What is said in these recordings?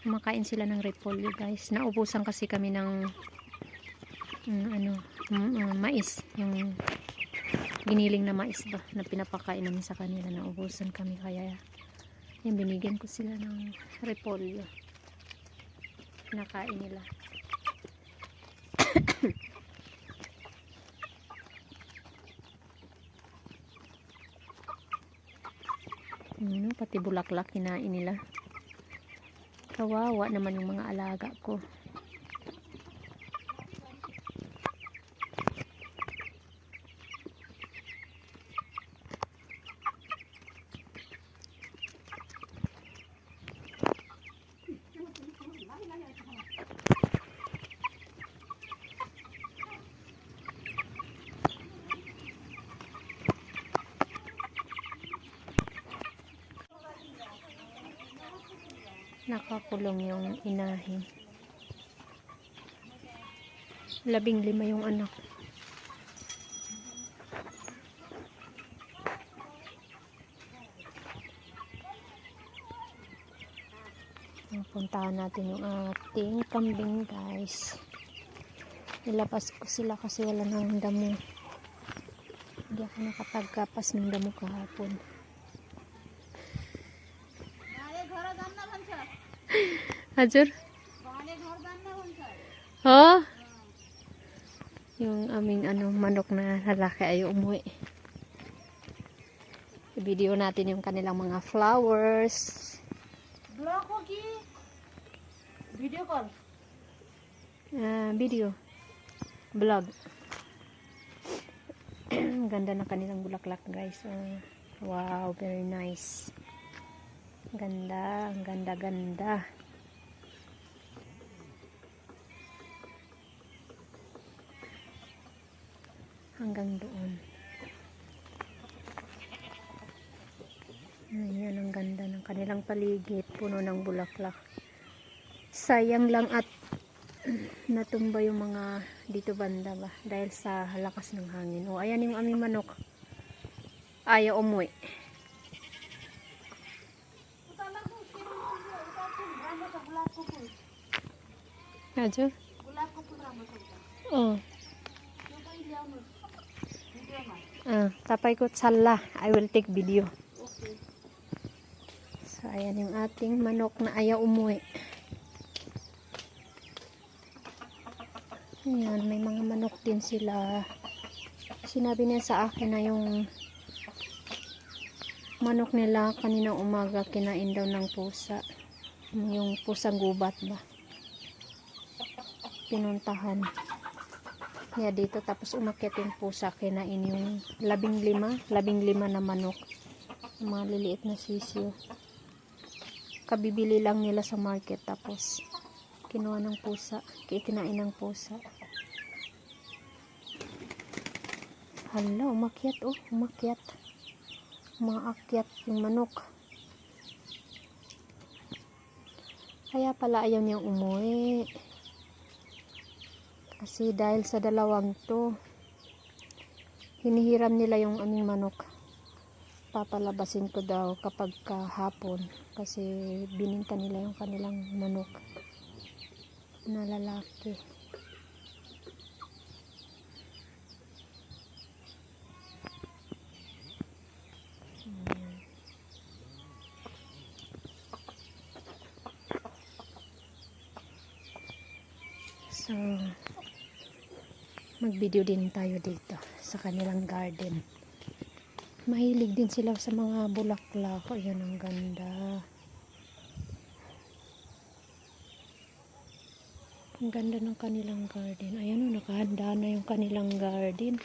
Kumakain sila ng repolyo guys. Naubusan kasi kami ng mais. Yung giniling na mais ba na pinapakain namin sa kanila. Naubusan kami kaya yung binigyan ko sila ng repolyo. Pinakain nila. Pati bulaklak kinain nila. Kawawa naman yung mga alaga ko. Nakakulong yung inahin. 15 yung anak. Puntahan natin yung ating kambing guys. Nilabas ko sila kasi wala nang damo. Hindi ako nakapagkapas ng damo kahapon. Hajur? Oh? Yung aming manok na lalaki ay umuwi. I-video natin yung kanilang mga flowers. Video call. Video. Vlog. Ang ganda ng kanilang bulaklak guys. Wow, very nice. Ganda, ganda, ganda. Hanggang doon. Ayan, ang ganda ng kanilang paligid. Puno ng bulaklak. Sayang lang at natumba yung mga dito banda ba. Dahil sa lakas ng hangin. O, ayan yung aming manok. Ayaw umuwi. Ajo? Oh. Tapay ko sala. I will take video. So, ayan yung ating manok na ayaw umuwi. Ayan, may mga manok din sila. Sinabi niya sa akin na yung manok nila kaninang umaga kinain daw ng pusa. Yung pusang gubat ba. Pinuntahan niya dito, tapos umakyat yung pusa, kinain yung 15 na manok, mga liliit na sisiyo. Kabibili lang nila sa market, tapos kinuha ng pusa, kinain ng pusa. Hala, umakyat umakyat, umaakyat yung manok. Kaya pala ayaw niyang umuwi. Kasi dahil sa dalawang to, hinihiram nila yung aming manok. Papalabasin ko daw kapag kahapon. Kasi bininta nila yung kanilang manok na lalaki. So, mag-video din tayo dito sa kanilang garden. Mahilig din sila sa mga bulaklak. Ayan, ang ganda. Ang ganda ng kanilang garden. Ayan, nakahanda na yung kanilang garden.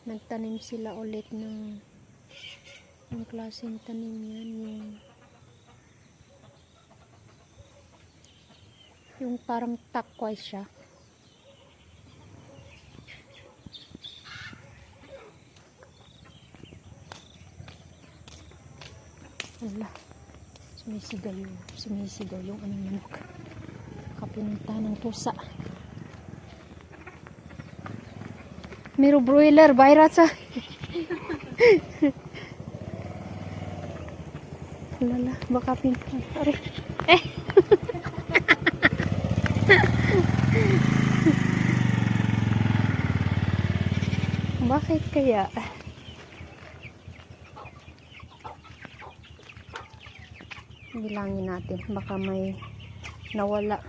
Nagtanim sila ulit ng klaseng tanim yan. Yung parang turquoise siya. Wala. Sumisigaw yung aming manok. Kapinunta ng pusa. Mero broiler, bayrat sa. Lala, baka pinta. Bakit kaya? Bilangin natin. Baka may nawala.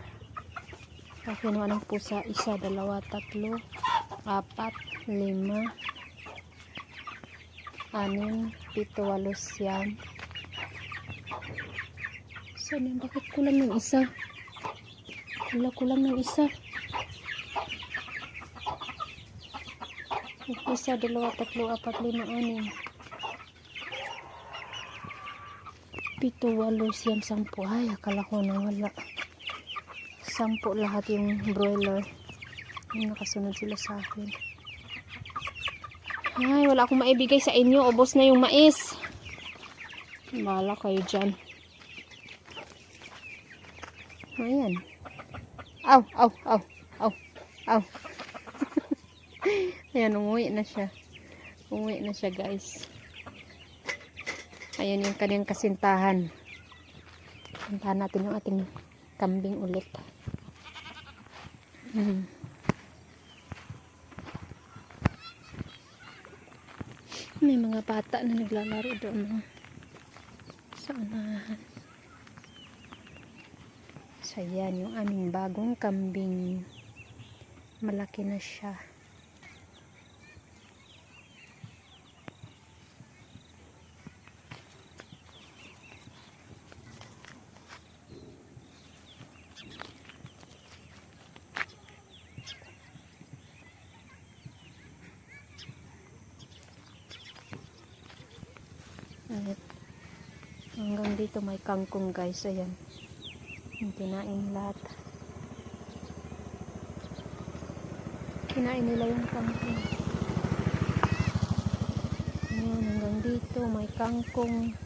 Kinuha ng pusa. 1, 2, 3, 4, 5, 6, 6, 7, 8, 9. Saan yan? Bakit kulang ng isa? Wala, kulang ng isa. 1, 2, 3, 4, 5, 6, 7, 8, 10. Ay, akala ko na wala. 10 lahat yung broiler. Nakasunod sila sa akin. Ay, wala akong maibigay sa inyo. Ubos na yung mais. Bahala kayo dyan. Ayan. Aw, aw, aw, aw, aw. Ayan, umuwi na siya. Umuwi na siya, guys. Ayan yung kanyang kasintahan. Puntahan natin yung ating kambing ulit. May mga bata na naglalaro doon. Sa unahan. So, yan yung aming bagong kambing. Malaki na siya. At hanggang dito may kangkong, guys. Ayan. Yung kinain lahat. Kinain nila yung kangkong. Ayan, hanggang dito may kangkong.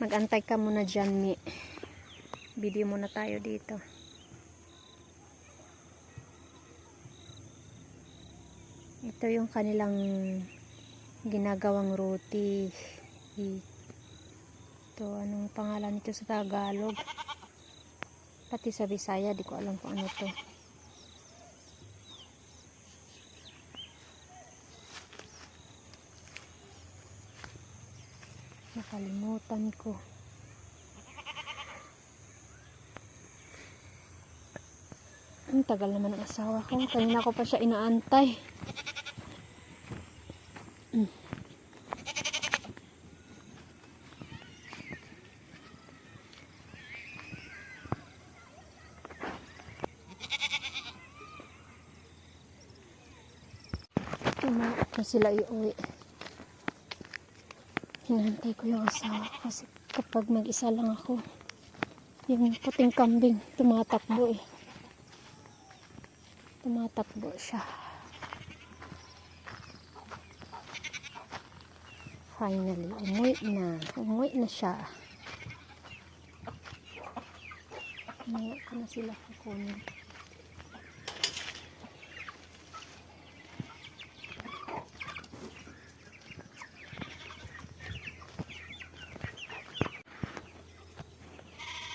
Mag-antay ka muna dyan, Mi. Video muna tayo dito. Ito yung kanilang ginagawang roti. Ito, anong pangalan nito sa Tagalog? Pati sa Bisaya, di ko alam kung ano to. Nakalimutan ko. Ang tagal naman ng asawa ko. Kanina ko pa siya inaantay. Tumakas na sila iuwi. Hinantay ko yung asawa kasi kapag mag-isa lang ako, yung puting kambing tumatakbo eh. Tumatakbo siya. Finally, umuwi na siya. Umuwi ko na sila kukunin.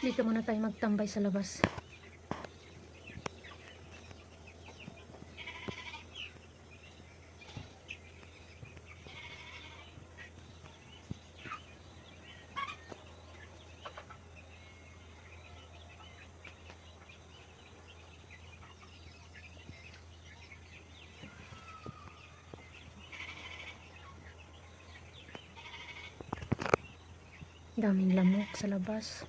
Dito muna tayo magtambay sa labas. Daming lamok sa labas.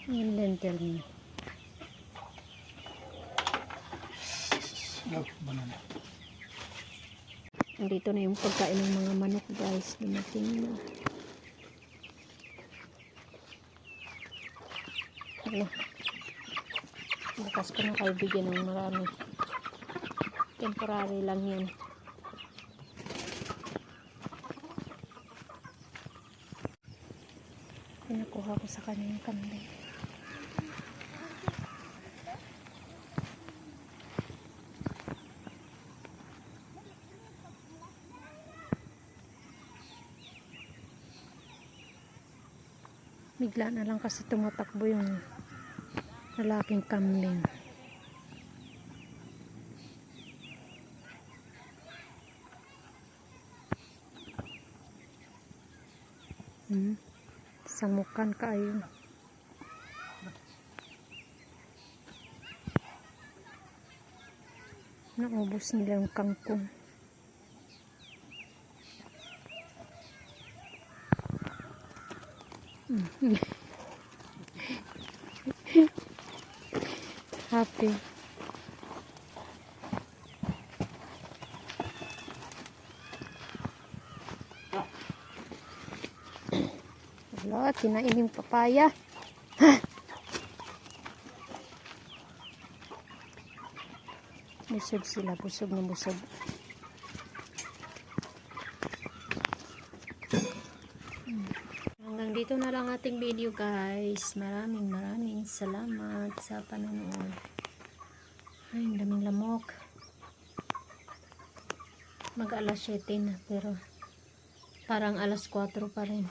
Yung lentil niya. No, banana. Andito na yung pagkain ng mga manok guys. Dumating na. Ano? Bukas ko na kayo bigyan ng marami. Temporary lang yan. Pinakuha ko sa kanya yung kambing. Bigla na lang kasi tumatakbo yung lalaking kambing. Samukan kayo. Naubos nila yung kangkong. Happy. Wala, kinain yung papaya. Busog sila, busog na busog. Hanggang dito na lang ating video guys. Maraming salamat sa panonood. Ay, ang daming lamok. Mag alas 7 na pero parang alas 4 pa rin.